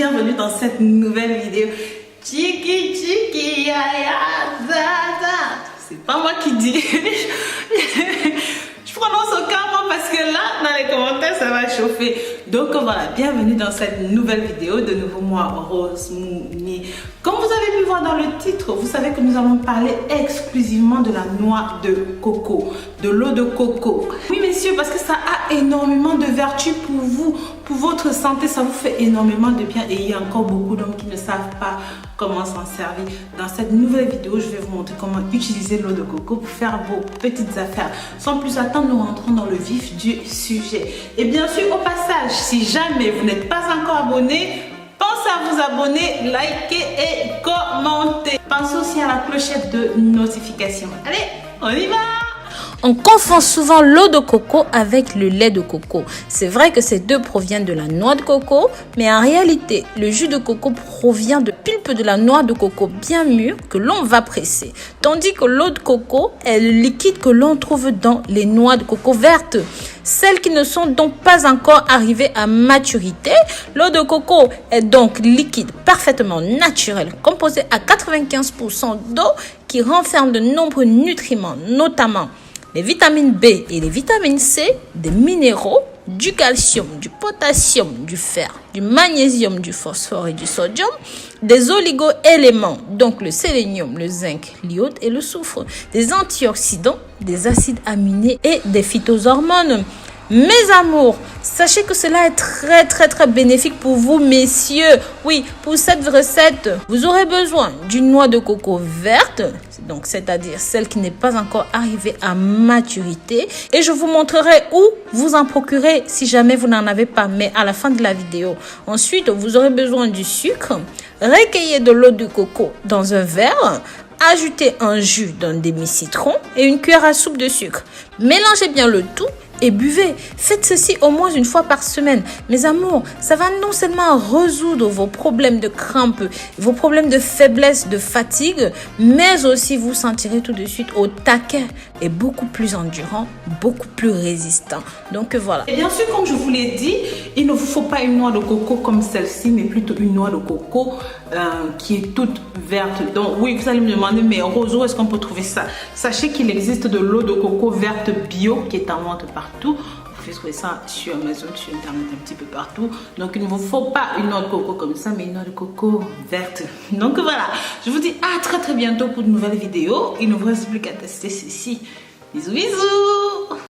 bienvenue dans cette nouvelle vidéo. Chiki chiki ya ya da da. C'est pas moi qui dis. Je prononce au calme parce que là, dans les commentaires, ça va chauffer. Donc voilà, bienvenue dans cette nouvelle vidéo. De nouveau, moi, Rose Mouni. Comme vous avez pu voir dans le titre, vous savez que nous allons parler exclusivement de la noix de coco, de l'eau de coco. Oui, messieurs, parce que ça a énormément de vertus pour vous, pour votre santé. Ça vous fait énormément de bien. Et il y a encore beaucoup d'hommes qui ne savent pas comment s'en servir. Dans cette nouvelle vidéo, je vais vous montrer comment utiliser l'eau de coco pour faire vos petites affaires. Sans plus attendre, nous rentrons dans le vif du sujet. Et bien sûr, au passage, si jamais vous n'êtes pas encore abonné, pensez à vous abonner, liker et commenter. Pensez aussi à la clochette de notification. Allez, on y va! On confond souvent l'eau de coco avec le lait de coco. C'est vrai que ces deux proviennent de la noix de coco, mais en réalité, le jus de coco provient de pulpe de la noix de coco bien mûre que l'on va presser. Tandis que l'eau de coco est le liquide que l'on trouve dans les noix de coco vertes. Celles qui ne sont donc pas encore arrivées à maturité. L'eau de coco est donc liquide parfaitement naturel, composé à 95% d'eau qui renferme de nombreux nutriments, notamment les vitamines B et les vitamines C, des minéraux, du calcium, du potassium, du fer, du magnésium, du phosphore et du sodium, des oligo-éléments, donc le sélénium, le zinc, l'iode et le soufre, des antioxydants, des acides aminés et des phytohormones. Mes amours, sachez que cela est très bénéfique pour vous, messieurs. Oui, pour cette recette, vous aurez besoin d'une noix de coco verte, donc c'est-à-dire celle qui n'est pas encore arrivée à maturité. Et je vous montrerai où vous en procurer si jamais vous n'en avez pas, mais à la fin de la vidéo. Ensuite, vous aurez besoin du sucre. Recueillez de l'eau de coco dans un verre. Ajoutez un jus d'un demi-citron et une cuillère à soupe de sucre. Mélangez bien le tout et buvez. Faites ceci au moins une fois par semaine. Mes amours, ça va non seulement résoudre vos problèmes de crampes, vos problèmes de faiblesse, de fatigue, mais aussi vous sentirez tout de suite au taquet et beaucoup plus endurant, beaucoup plus résistant. Donc voilà. Et bien sûr, comme je vous l'ai dit, il ne vous faut pas une noix de coco comme celle-ci, mais plutôt une noix de coco qui est toute verte. Donc oui, vous allez me demander, mais Rose, où est-ce qu'on peut trouver ça? Sachez qu'il existe de l'eau de coco verte bio qui est en vente partout. Vous pouvez trouver ça sur Amazon, sur Internet, un petit peu partout. Donc il ne vous faut pas une noix de coco comme ça, mais une noix de coco verte. Donc voilà, je vous dis à très bientôt pour de nouvelles vidéos. Il ne vous reste plus qu'à tester ceci. Bisous bisous.